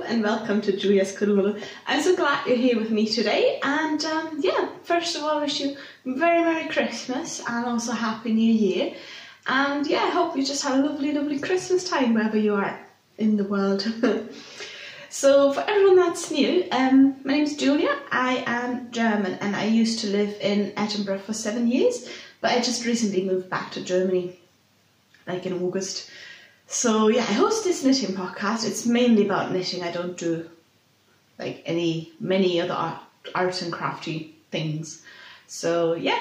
Hello and welcome to Juliaskuddelmuddel. I'm so glad you're here with me today, and yeah, first of all, I wish you very Merry Christmas and also Happy New Year. And yeah, I hope you just had a lovely Christmas time wherever you are in the world. So for everyone that's new, my name's Julia. I am German and I used to live in Edinburgh for 7 years, but I just recently moved back to Germany, like in August. So yeah, I host this knitting podcast. It's mainly about knitting. I don't do like many other art and crafty things. So yeah,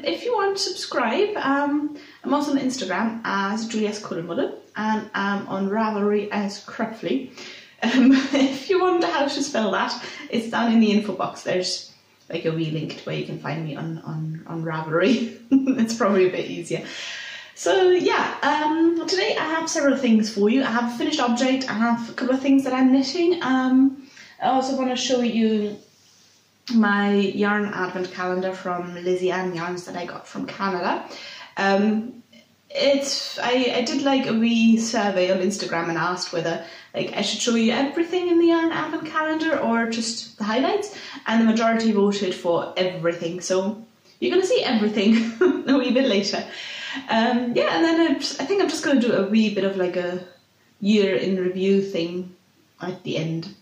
if you want to subscribe, I'm also on Instagram as juliaskuddelmuddel and I'm on Ravelry as Cruffly. If you wonder how to spell that, it's down in the info box. There's like a wee link to where you can find me on Ravelry. It's probably a bit easier. So yeah, today I have several things for you. I have a finished object, I have a couple of things that I'm knitting. I also want to show you my yarn advent calendar from Lizzie Ann Yarns that I got from Canada. I did like a wee survey on Instagram and asked whether like I should show you everything in the yarn advent calendar or just the highlights, and the majority voted for everything. So you're going to see everything a wee bit later. Yeah, and then I think I'm just going to do a wee bit of like a year in review thing at the end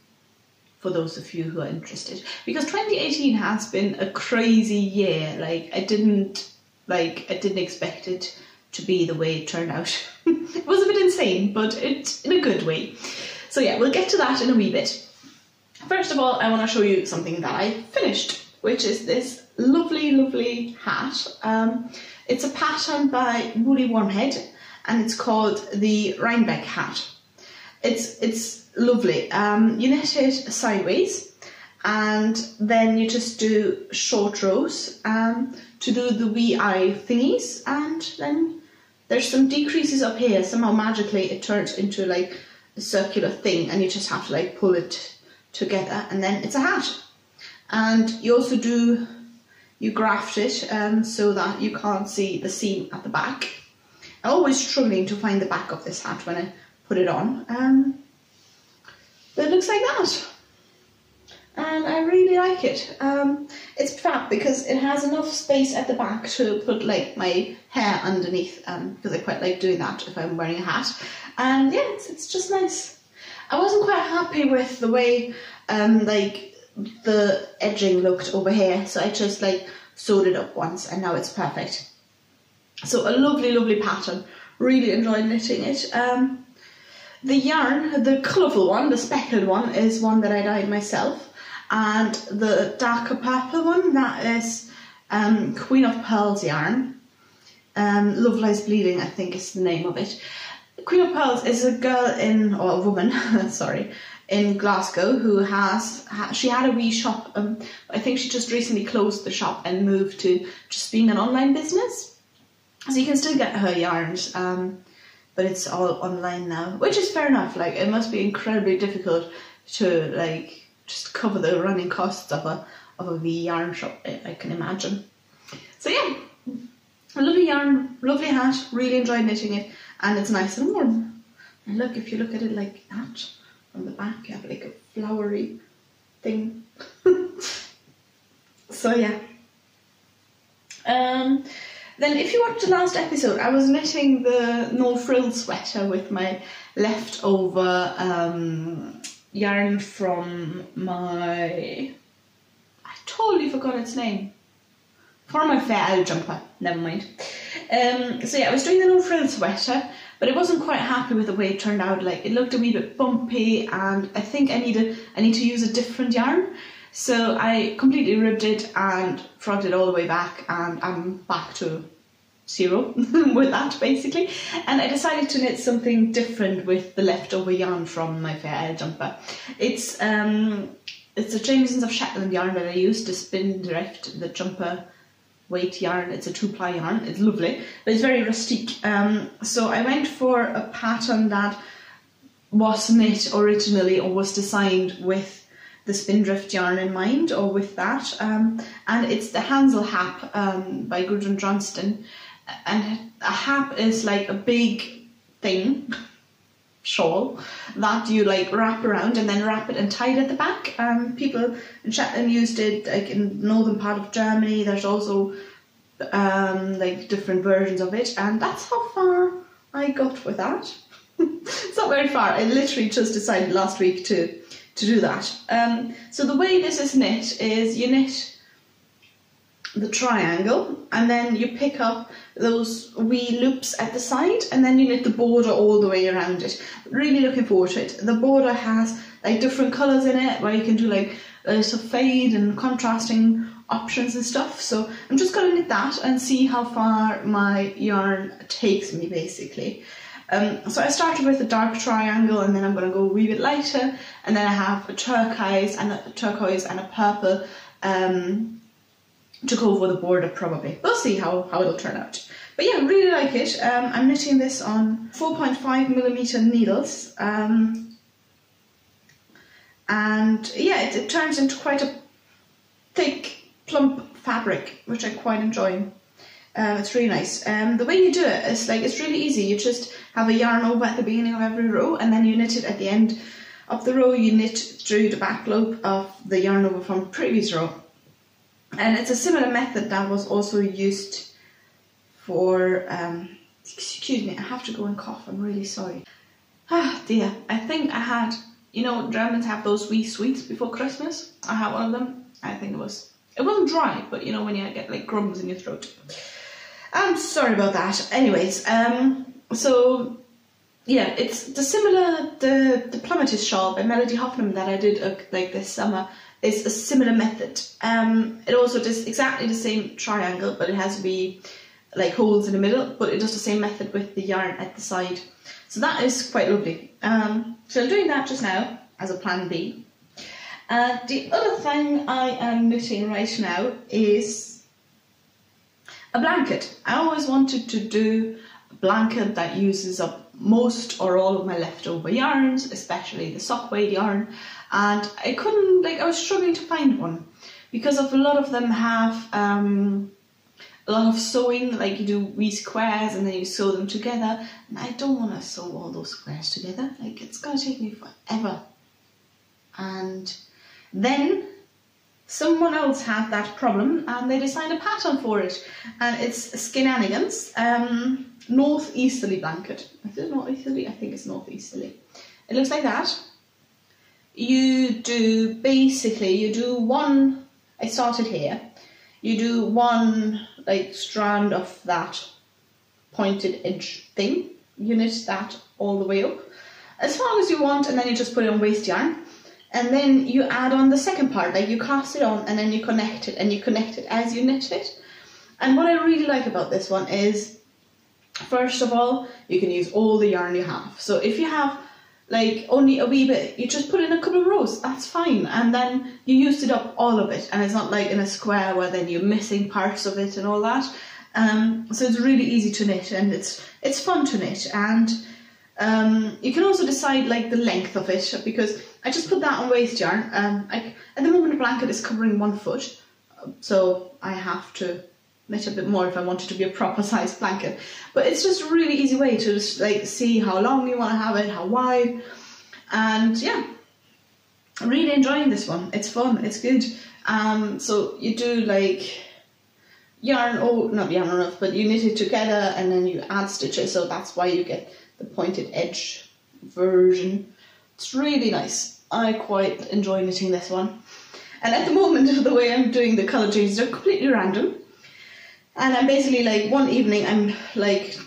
for those of you who are interested, because 2018 has been a crazy year. Like I didn't expect it to be the way it turned out. It was a bit insane, but it's in a good way. So yeah, we'll get to that in a wee bit. First of all, I want to show you something that I finished, which is this lovely hat. It's a pattern by Woolly Wormhead and it's called the Rhinebeck Hat. It's lovely. You knit it sideways and then you just do short rows to do the wee eye thingies, and then there's some decreases up here. Somehow magically it turns into like a circular thing and you just have to like pull it together and then it's a hat. And you also you graft it so that you can't see the seam at the back. I'm always struggling to find the back of this hat when I put it on. But it looks like that. And I really like it. It's fab because it has enough space at the back to put like my hair underneath, because I quite like doing that if I'm wearing a hat. And yeah, it's just nice. I wasn't quite happy with the way like the edging looked over here, so I just like sewed it up once and now it's perfect. So a lovely pattern. Really enjoyed knitting it. The yarn, the colourful one, the speckled one, is one that I dyed myself, and the darker purple one, that is Queen of Pearls yarn. Love Lies Bleeding, I think is the name of it. Queen of Pearls is a girl or a woman, sorry, in Glasgow who she had a wee shop. I think she just recently closed the shop and moved to just being an online business. So you can still get her yarns, but it's all online now, which is fair enough. Like it must be incredibly difficult to like just cover the running costs of a wee yarn shop, I can imagine. So yeah, a lovely yarn, lovely hat. Really enjoyed knitting it, and it's nice and warm. And look, if you look at it like that. On the back you have like a flowery thing. So yeah. Then if you watched the last episode, I was knitting the no frill sweater with my leftover yarn from I totally forgot its name. For my fair owl jumper, never mind. So yeah, I was doing the no frill sweater, but I wasn't quite happy with the way it turned out. Like it looked a wee bit bumpy, and I think I need to use a different yarn. So I completely ribbed it and frogged it all the way back, and I'm back to zero with that basically. And I decided to knit something different with the leftover yarn from my fair owl jumper. It's a Jameson's of Shetland yarn that I used to spin direct the jumper weight yarn. It's a 2-ply yarn. It's lovely, but it's very rustic. So I went for a pattern that was knit originally or was designed with the Spindrift yarn in mind, or with that. And it's the Hansel Hap by Gudrun Johnston. And a hap is like a big thing. shawl that you like wrap around and then wrap it and tie it at the back. People in Shetland used it like in the northern part of Germany. There's also like different versions of it, and that's how far I got with that. It's not very far. I literally just decided last week to do that. So the way this is knit is you knit the triangle and then you pick up those wee loops at the side and then you knit the border all the way around it. Really looking forward to it. The border has like different colours in it where you can do like a fade and contrasting options and stuff. So I'm just going to knit that and see how far my yarn takes me basically. So I started with a dark triangle and then I'm going to go a wee bit lighter, and then I have a turquoise and a purple to go over the border probably. We'll see how it'll turn out. But yeah, really like it. I'm knitting this on 4.5mm needles. And yeah, it turns into quite a thick, plump fabric, which I quite enjoy. It's really nice. The way you do it is like, it's really easy. You just have a yarn over at the beginning of every row and then you knit it at the end of the row. You knit through the back loop of the yarn over from the previous row. And it's a similar method that was also used for, excuse me, I have to go and cough, I'm really sorry. Ah dear, I think I had, you know, Germans have those wee sweets before Christmas. I had one of them. I think it wasn't dry, but you know when you get like crumbs in your throat. I'm sorry about that. Anyways, so yeah, it's the Plummet's shawl by Melody Hoffman that I did like this summer. Is a similar method. It also does exactly the same triangle, but it has wee like holes in the middle, but it does the same method with the yarn at the side. So that is quite lovely. So I'm doing that just now as a plan B. The other thing I am knitting right now is a blanket. I always wanted to do a blanket that uses up most or all of my leftover yarns, especially the sock weight yarn. And I couldn't, like, I was struggling to find one because of a lot of them have a lot of sewing, like you do wee squares and then you sew them together, and I don't want to sew all those squares together. Like, it's going to take me forever. And then someone else had that problem and they designed a pattern for it, and it's Skinanigans Northeasterly Blanket. Is it Northeasterly? I think it's Northeasterly. It looks like that. You do one, I started here, you do one like strand of that pointed edge thing, you knit that all the way up as long as you want, and then you just put it on waste yarn, and then you add on the second part, like you cast it on and then you connect it, and you connect it as you knit it. And what I really like about this one is, first of all, you can use all the yarn you have. So if you have like only a wee bit, you just put in a couple of rows, that's fine, and then you used it up all of it, and it's not like in a square where then you're missing parts of it and all that. So it's really easy to knit, and it's fun to knit, and you can also decide like the length of it, because I just put that on waste yarn. At the moment the blanket is covering 1 foot, so I have to knit a bit more if I want it to be a proper sized blanket. But it's just a really easy way to just like see how long you want to have it, how wide, and yeah, I'm really enjoying this one. It's fun, it's good. So you do like yarn, not yarn enough, but you knit it together and then you add stitches, so that's why you get the pointed edge version. It's really nice. I quite enjoy knitting this one. And at the moment, the way I'm doing the colour changes are completely random. And I'm basically like, one evening I'm like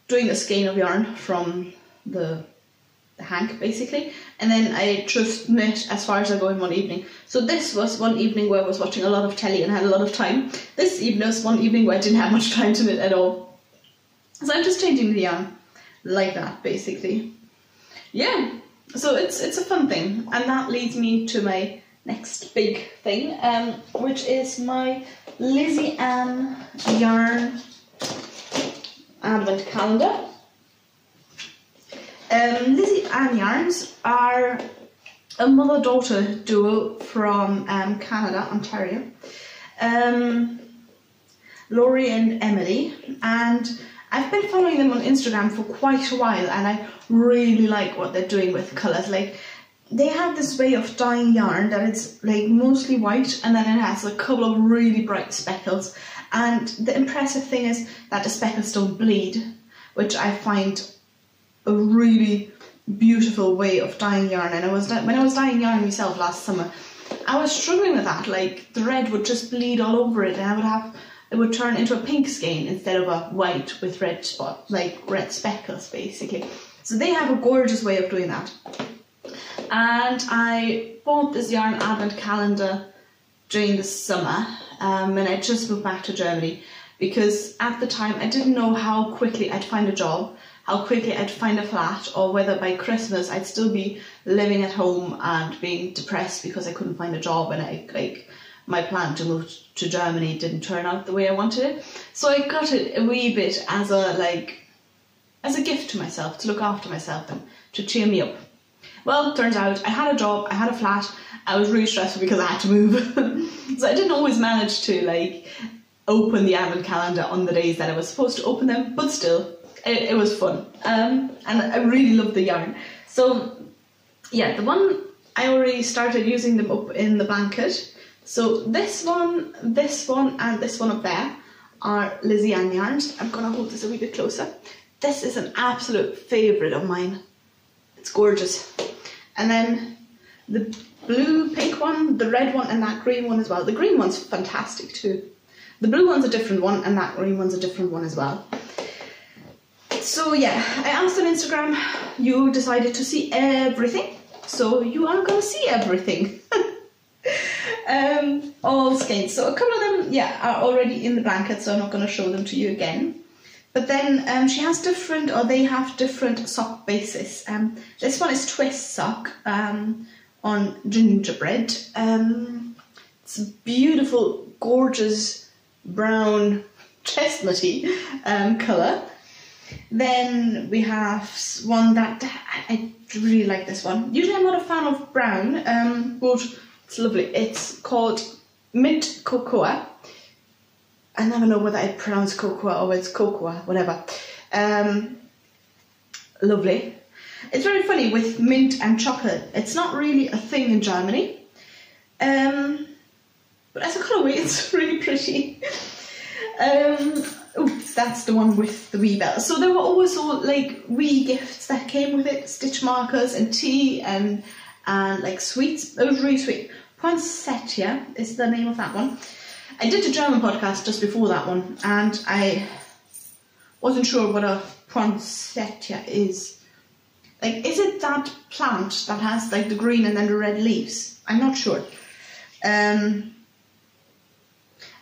doing a skein of yarn from the hank basically, and then I just knit as far as I go in one evening. So this was one evening where I was watching a lot of telly and had a lot of time. This evening was one evening where I didn't have much time to knit at all. So I'm just changing the yarn like that basically. Yeah, so it's a fun thing, and that leads me to my next big thing, which is my Lizzie Ann yarn advent calendar. Lizzie Ann yarns are a mother-daughter duo from Canada, Ontario, Laurie and Emily, and I've been following them on Instagram for quite a while, and I really like what they're doing with colours. Like, they have this way of dyeing yarn that it's like mostly white, and then it has a couple of really bright speckles. And the impressive thing is that the speckles don't bleed, which I find a really beautiful way of dyeing yarn. And when I was dyeing yarn myself last summer, I was struggling with that. Like, the red would just bleed all over it, and it would turn into a pink skein instead of a white with red red speckles, basically. So they have a gorgeous way of doing that. And I bought this yarn advent calendar during the summer when I just moved back to Germany, because at the time I didn't know how quickly I'd find a job, how quickly I'd find a flat, or whether by Christmas I'd still be living at home and being depressed because I couldn't find a job, and my plan to move to Germany didn't turn out the way I wanted it. So I got it a wee bit as a gift to myself, to look after myself and to cheer me up. Well, turns out I had a job, I had a flat, I was really stressful because I had to move. So I didn't always manage to open the advent calendar on the days that I was supposed to open them, but still, it was fun. And I really loved the yarn. So yeah, the one, I already started using them up in the blanket. So this one, and this one up there are Lizzie Ann yarns. I'm gonna hold this a wee bit closer. This is an absolute favourite of mine. It's gorgeous. And then the blue, pink one, the red one, and that green one as well. The green one's fantastic too. The blue one's a different one, and that green one's a different one as well. So yeah, I asked on Instagram, you decided to see everything, so you are going to see everything. All skeins. So a couple of them, yeah, are already in the blanket, so I'm not going to show them to you again. But then she has different, or they have different sock bases. This one is twist sock on gingerbread. It's a beautiful, gorgeous brown chestnutty colour. Then we have one that I really like this one. Usually I'm not a fan of brown, but it's lovely. It's called Mint Cocoa. I never know whether I pronounce cocoa or it's cocoa, whatever. Lovely. It's very funny with mint and chocolate. It's not really a thing in Germany. But as a colourway, it's really pretty. That's the one with the wee bell. So there were also wee gifts that came with it, stitch markers and tea and sweets. It was really sweet. Poinsettia is the name of that one. I did a German podcast just before that one, and I wasn't sure what a poinsettia is. Is it that plant that has the green and then the red leaves? I'm not sure. I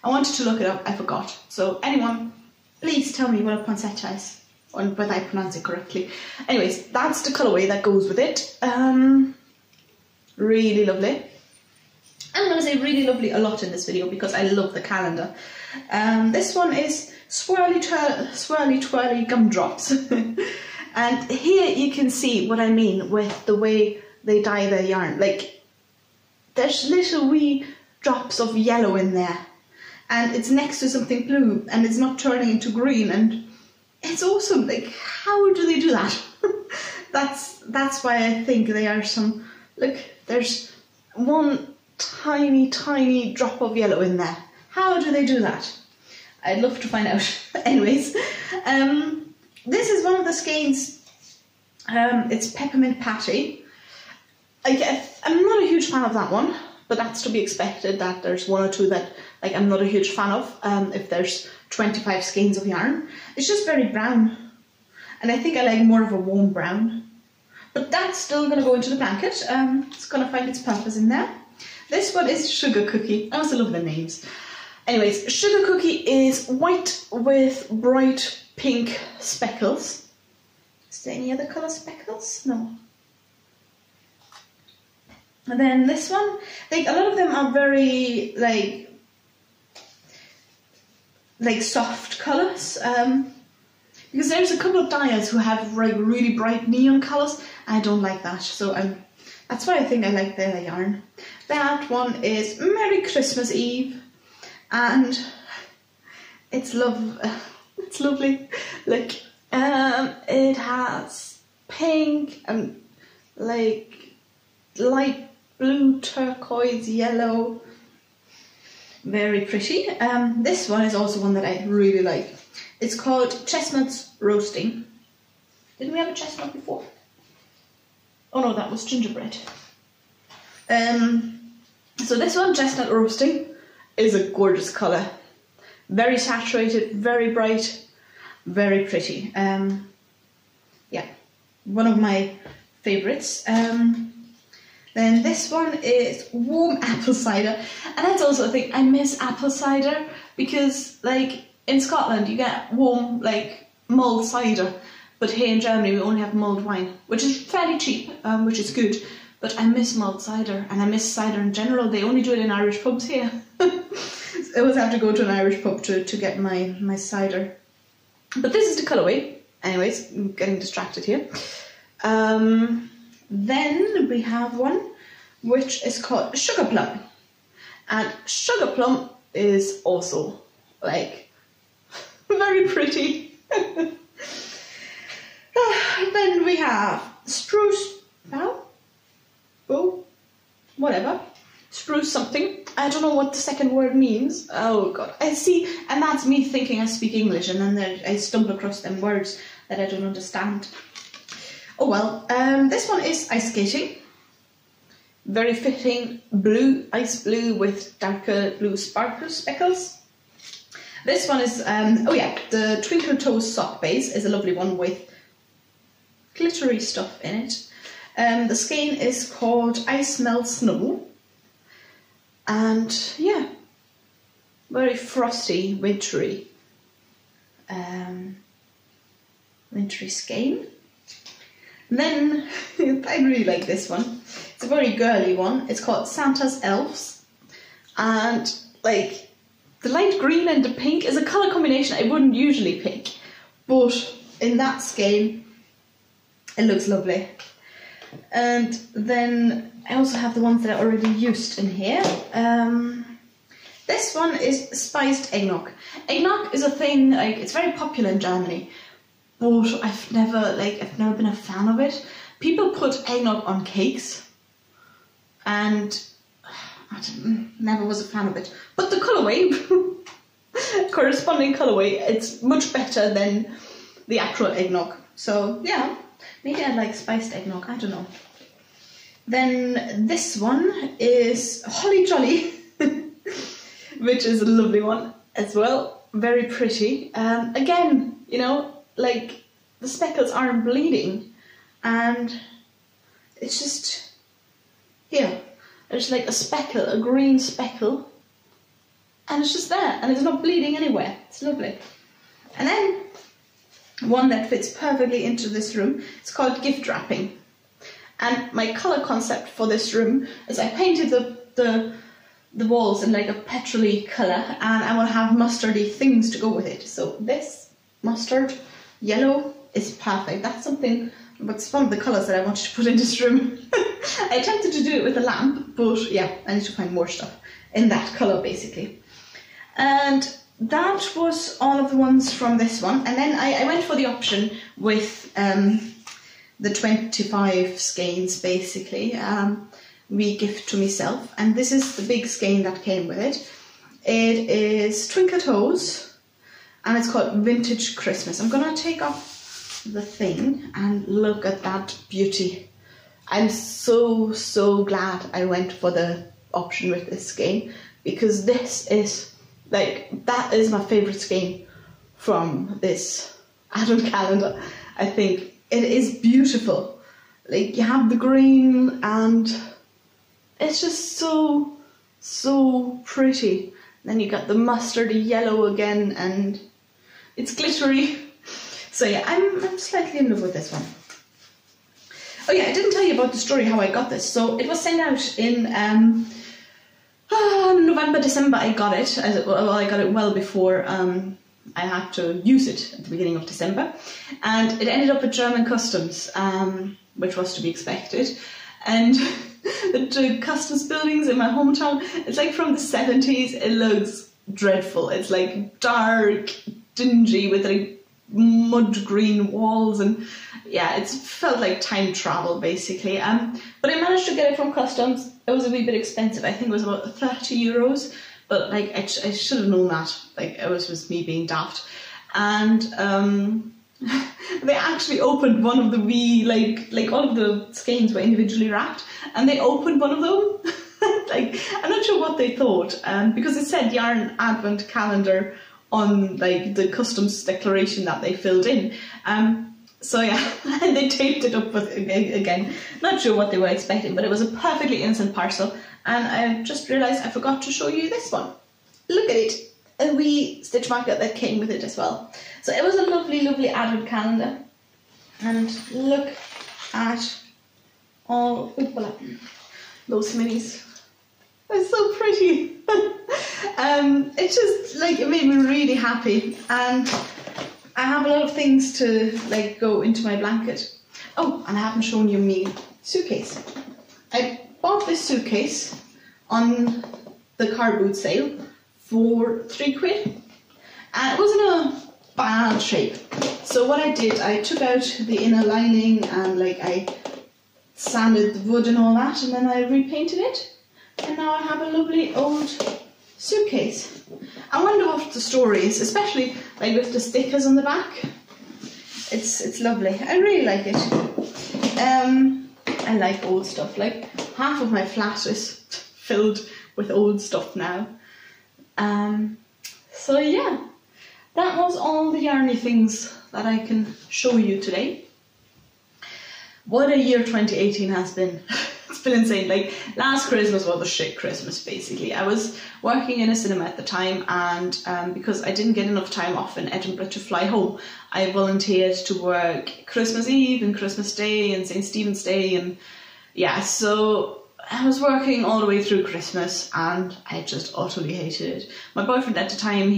wanted to look it up, I forgot. So anyone, please tell me what a poinsettia is, or whether I pronounce it correctly. Anyways, that's the colourway that goes with it. Really lovely. I'm going to say really lovely a lot in this video because I love the calendar. This one is swirly twirly gumdrops. And here you can see what I mean with the way they dye their yarn. There's little wee drops of yellow in there, and it's next to something blue, and it's not turning into green, and it's awesome. How do they do that? That's why I think they are some. Look, there's one tiny drop of yellow in there. How do they do that? I'd love to find out. Anyways, this is one of the skeins. It's Peppermint Patty. I'm not a huge fan of that one, but that's to be expected, that there's one or two that I'm not a huge fan of if there's 25 skeins of yarn. It's just very brown, and I think I like more of a warm brown. But that's still going to go into the blanket. It's going to find its purpose in there. This one is Sugar Cookie. I also love the names. Anyways, Sugar Cookie is white with bright pink speckles. Is there any other colour speckles? No. And then this one, a lot of them are very soft colours. Because there's a couple of dyers who have really bright neon colours. I don't like that, so that's why I think I like their yarn. That one is Merry Christmas Eve, and it's love. It's lovely. Look, it has pink and like light blue, turquoise, yellow. Very pretty. This one is also one that I really like. It's called Chestnuts Roasting. Didn't we have a chestnut before? Oh no, that was gingerbread. So this one, Chestnut Roasting, is a gorgeous colour. Very saturated, very bright, very pretty. Yeah, one of my favourites. Then this one is Warm Apple Cider, and that's also a thing. I miss apple cider because, like, in Scotland you get warm, like, mulled cider, but here in Germany we only have mulled wine, which is fairly cheap, which is good. But I miss mulled cider, and I miss cider in general. They only do it in Irish pubs here. I always have to go to an Irish pub to get my cider. But this is the colourway. Anyways, I'm getting distracted here. Then we have one which is called Sugar Plum. And Sugar Plum is also, like, very pretty. Then we have Spruce Bow. Whatever. Spruce something. I don't know what the second word means. Oh god. I see, and that's me thinking I speak English, and then I stumble across them words that I don't understand. Oh well. This one is Ice Skating. Very fitting blue, ice blue with darker blue sparkle speckles. This one is, oh yeah, the Twinkle Toes sock base is a lovely one with glittery stuff in it. The skein is called Ice Melt Snow. And yeah, very frosty, wintry skein. And then, I really like this one. It's a very girly one. It's called Santa's Elves. And like, the light green and the pink is a colour combination I wouldn't usually pick. But in that skein, it looks lovely. And then I also have the ones that I already used in here. This one is spiced eggnog. Eggnog is a thing, like, it's very popular in Germany, but I've never been a fan of it. People put eggnog on cakes, and I never was a fan of it. But the colourway, corresponding colourway, it's much better than the actual eggnog. So yeah, maybe I like spiced eggnog, I don't know. Then this one is Holly Jolly, which is a lovely one as well. Very pretty. Again, you know, like, the speckles aren't bleeding, and it's just, here, there's like a speckle, a green speckle, and it's just there, and it's not bleeding anywhere. It's lovely. And then one that fits perfectly into this room, it's called Gift Wrapping. And my colour concept for this room is I painted the walls in like a petrol-y colour, and I want to have mustardy things to go with it. So this mustard yellow is perfect. That's something, but it's one of the colours that I wanted to put in this room. I attempted to do it with a lamp, but yeah, I need to find more stuff in that colour basically. And that was all of the ones from this one. And then I went for the option with the 25 skeins basically. We gift to myself, and this is the big skein that came with it. It is Twinkle Toes, and it's called Vintage Christmas. I'm gonna take off the thing and look at that beauty. I'm so glad I went for the option with this skein, because this is like, that is my favourite skein from this advent calendar. I think it is beautiful. Like, you have the green, and it's just so pretty. Then you got the mustardy yellow again, and it's glittery. So yeah, I'm slightly in love with this one. Oh yeah, I didn't tell you about the story how I got this. So it was sent out in November, December. I got it. Well, I got it well before I had to use it at the beginning of December, and it ended up at German customs, which was to be expected. And the customs buildings in my hometown, it's like from the 70s. It looks dreadful. It's like dark, dingy with like mud green walls, and yeah, it felt like time travel basically. But I managed to get it from customs. It was a wee bit expensive. I think it was about 30 euros, but like I should have known that. Like it was just me being daft. And they actually opened one of the wee, like all of the skeins were individually wrapped, and they opened one of them. Like, I'm not sure what they thought, because it said Yarn Advent Calendar on like the customs declaration that they filled in. So yeah, and they taped it up with, again, not sure what they were expecting, but it was a perfectly innocent parcel. And I just realised I forgot to show you this one. Look at it, a wee stitch marker that came with it as well. So it was a lovely, lovely advent calendar. And look at all those minis. They're so pretty. It just, like, it made me really happy. And I have a lot of things to, like, go into my blanket. Oh, and I haven't shown you my suitcase. I bought this suitcase on the car boot sale for £3. And it was in a bad shape. So what I did, I took out the inner lining and, like, I sanded the wood and all that, and then I repainted it. And now I have a lovely old suitcase. I wonder what the story is, especially like with the stickers on the back. It's lovely. I really like it. I like old stuff. Like half of my flat is filled with old stuff now. So yeah, that was all the yarny things that I can show you today. What a year 2018 has been. It's been insane. Like last Christmas was a shit Christmas basically. I was working in a cinema at the time, and because I didn't get enough time off in Edinburgh to fly home, I volunteered to work Christmas Eve and Christmas Day and St. Stephen's Day, and yeah, so I was working all the way through Christmas and I just utterly hated it. My boyfriend at the time,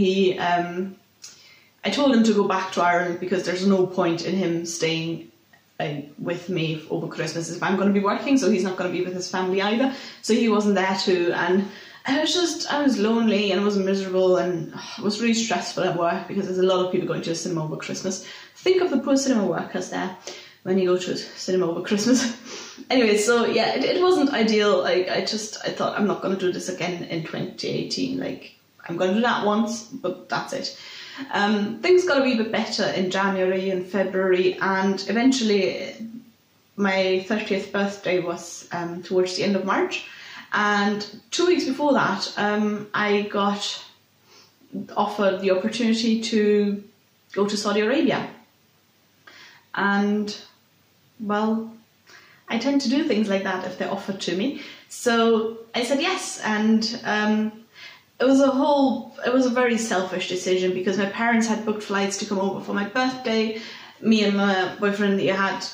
I told him to go back to Ireland because there's no point in him staying with me over Christmas if I'm going to be working, so he's not going to be with his family either, so he wasn't there too, and I was lonely and I was miserable, and it was really stressful at work because there's a lot of people going to a cinema over Christmas. Think of the poor cinema workers there when you go to a cinema over Christmas. Anyway, so yeah, it wasn't ideal. Like I thought I'm not going to do this again in 2018. Like I'm going to do that once, but that's it. Things got a wee bit better in January and February, and eventually my 30th birthday was towards the end of March, and 2 weeks before that I got offered the opportunity to go to Saudi Arabia. And well, I tend to do things like that if they're offered to me, so I said yes. And it was a very selfish decision because my parents had booked flights to come over for my birthday. Me and my boyfriend had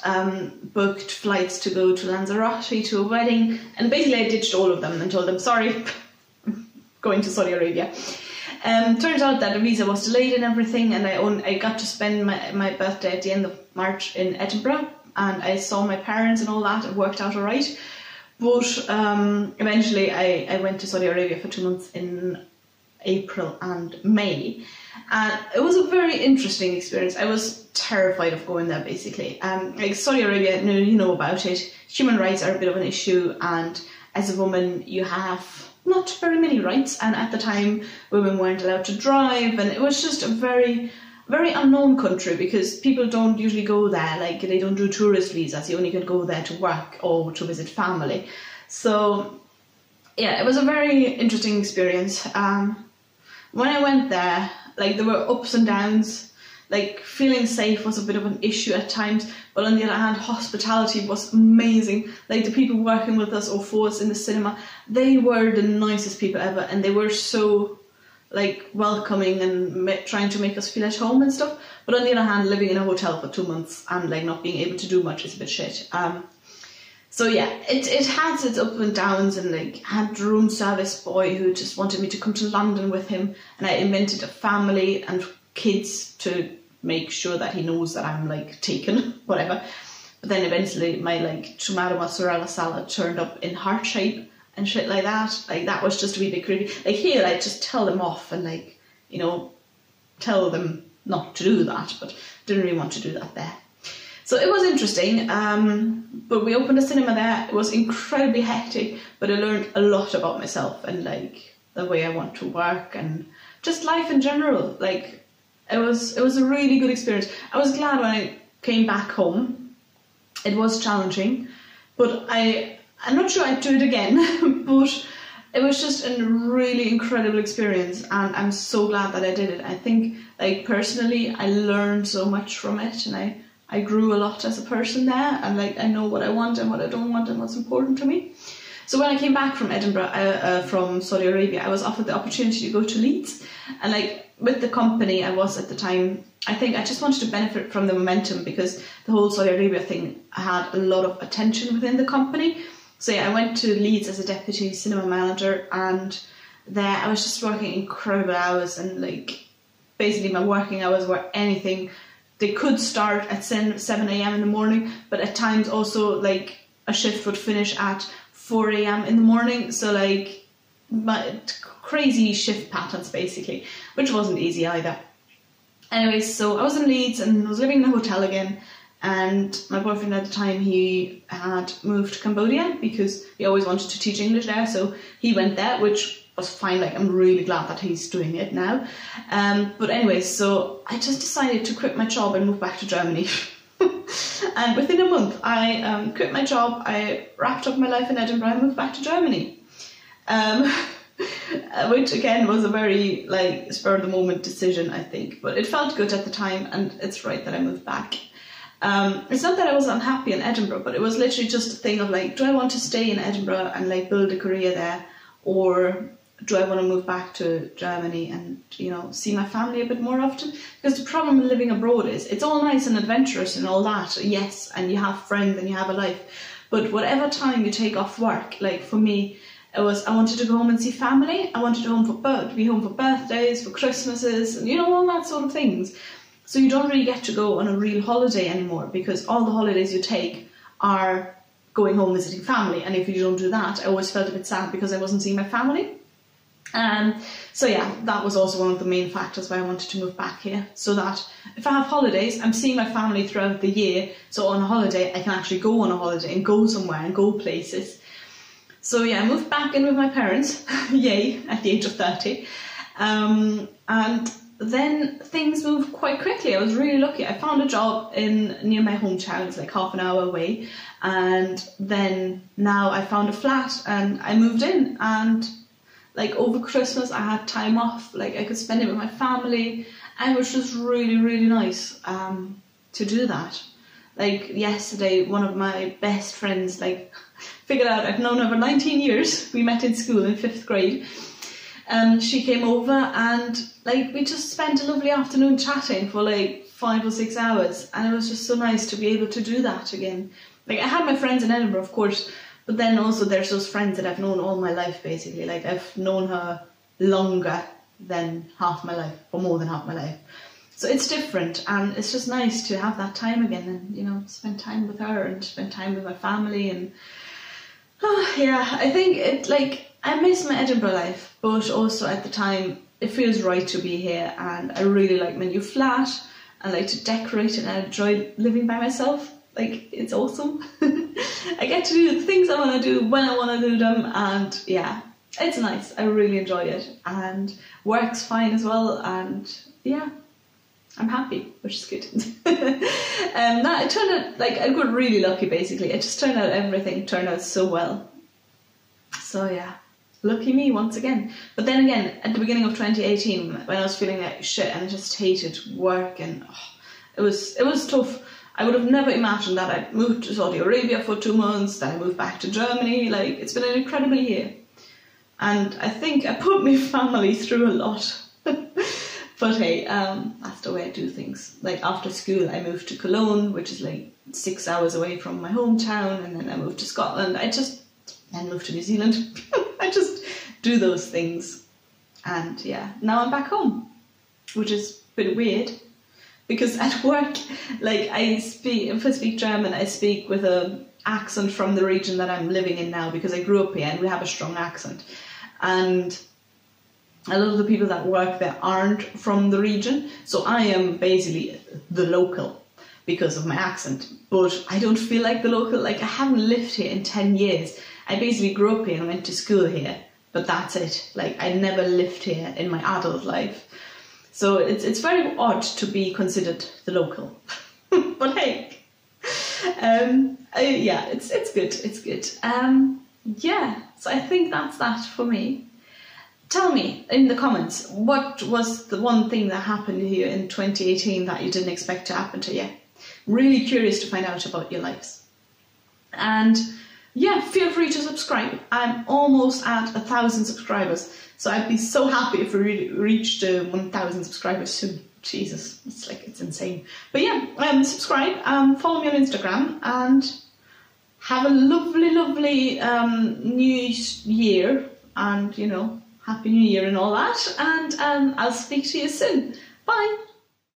booked flights to go to Lanzarote to a wedding, and basically I ditched all of them and told them, sorry, I'm going to Saudi Arabia. Turns out that the visa was delayed and everything, and I got to spend my birthday at the end of March in Edinburgh, and I saw my parents and all that. It worked out alright. But eventually I went to Saudi Arabia for 2 months in April and May, and it was a very interesting experience. I was terrified of going there basically. Like Saudi Arabia, you know about it, human rights are a bit of an issue, and as a woman you have not very many rights, and at the time women weren't allowed to drive, and it was just a very, very unknown country because people don't usually go there. Like they don't do tourist visas, you only can go there to work or to visit family. So yeah, it was a very interesting experience. When I went there, like there were ups and downs. Like feeling safe was a bit of an issue at times, but on the other hand, hospitality was amazing. Like the people working with us or for us in the cinema, they were the nicest people ever, and they were so like welcoming and trying to make us feel at home and stuff. But on the other hand, living in a hotel for 2 months and like not being able to do much is a bit shit. So yeah, it has its ups and downs, and like had a room service boy who just wanted me to come to London with him, and I invented a family and kids to make sure that he knows that I'm like taken, whatever. But then eventually my like tomato mozzarella salad turned up in heart shape and shit like that. Like that was just a wee bit creepy. Like here I just tell them off and like, you know, tell them not to do that, but didn't really want to do that there. So it was interesting, but we opened a cinema there. It was incredibly hectic, but I learned a lot about myself and like the way I want to work and just life in general. Like it was a really good experience. I was glad when I came back home. It was challenging, but I'm not sure I'd do it again, but it was just a really incredible experience, and I'm so glad that I did it. I think, like, personally, I learned so much from it, and I grew a lot as a person there, and like I know what I want and what I don't want and what's important to me. So when I came back from Edinburgh, from Saudi Arabia, I was offered the opportunity to go to Leeds, and like with the company I was at the time, I think I just wanted to benefit from the momentum, because the whole Saudi Arabia thing had a lot of attention within the company. So yeah, I went to Leeds as a deputy cinema manager, and there I was just working incredible hours, and like basically my working hours were anything. They could start at 7 a.m. in the morning, but at times also like a shift would finish at 4 a.m. in the morning. So like crazy shift patterns basically, which wasn't easy either. Anyways, so I was in Leeds and was living in a hotel again. And my boyfriend at the time, he had moved to Cambodia because he always wanted to teach English there. So he went there, which was fine. Like, I'm really glad that he's doing it now. But anyways, so I just decided to quit my job and move back to Germany. And within a month, I quit my job. I wrapped up my life in Edinburgh and moved back to Germany. Which again was a very like spur of the moment decision, I think. But it felt good at the time, and it's right that I moved back. It's not that I was unhappy in Edinburgh, but it was literally just a thing of like, do I want to stay in Edinburgh and like build a career there, or do I want to move back to Germany and, you know, see my family a bit more often? Because the problem with living abroad is it's all nice and adventurous and all that, yes, and you have friends and you have a life, but whatever time you take off work, like for me, I wanted to go home and see family. I wanted to be home for birthdays, for Christmases, and you know, all that sort of things. So you don't really get to go on a real holiday anymore, because all the holidays you take are going home visiting family. And if you don't do that, I always felt a bit sad because I wasn't seeing my family. So yeah, that was also one of the main factors why I wanted to move back here, so that if I have holidays, I'm seeing my family throughout the year. So on a holiday, I can actually go on a holiday and go somewhere and go places. So yeah, I moved back in with my parents, yay, at the age of 30. And then things moved quite quickly. I was really lucky. I found a job near my hometown. It's like half an hour away. And then now I found a flat and I moved in. And like over Christmas, I had time off. Like I could spend it with my family. And it was just really, really nice to do that. Like yesterday, one of my best friends, like figured out I've known her for 19 years. We met in school in 5th grade. She came over and like we just spent a lovely afternoon chatting for like 5 or 6 hours, and it was just so nice to be able to do that again. Like I had my friends in Edinburgh, of course, but then also there's those friends that I've known all my life basically. Like I've known her longer than half my life, or more than half my life. So it's different, and it's just nice to have that time again and, you know, spend time with her and spend time with my family. And yeah, I think it, like, I miss my Edinburgh life, but also at the time it feels right to be here, and I really like my new flat. I like to decorate and I enjoy living by myself. Like, it's awesome. I get to do the things I want to do when I want to do them, and yeah, it's nice. I really enjoy it, and work's fine as well, and yeah, I'm happy, which is good. It turned out, like, I got really lucky basically. It just turned out, everything turned out so well. So yeah, lucky me once again. But then again, at the beginning of 2018, when I was feeling like shit and I just hated work, and it was tough. I would have never imagined that I'd moved to Saudi Arabia for 2 months, then I moved back to Germany. Like, it's been an incredible year. And I think I put my family through a lot. But hey, that's the way I do things. Like after school, I moved to Cologne, which is like 6 hours away from my hometown, and then I moved to Scotland. Then moved to New Zealand. I just do those things. And yeah, now I'm back home, which is a bit weird. Because at work, like if I speak German, I speak with an accent from the region that I'm living in now, because I grew up here and we have a strong accent. And a lot of the people that work there aren't from the region, so I am basically the local because of my accent, but I don't feel like the local. Like, I haven't lived here in 10 years. I basically grew up here and went to school here, but that's it. Like, I never lived here in my adult life. So it's very odd to be considered the local. But hey, yeah, it's good, it's good. Yeah, so I think that's that for me. Tell me in the comments, what was the one thing that happened here in 2018 that you didn't expect to happen to you? Really curious to find out about your lives. And yeah, feel free to subscribe. I'm almost at 1,000 subscribers, so I'd be so happy if we reached 1,000 subscribers soon. Jesus, it's insane. But yeah, subscribe, follow me on Instagram, and have a lovely, lovely new year, and, you know, Happy New Year and all that, and I'll speak to you soon. Bye!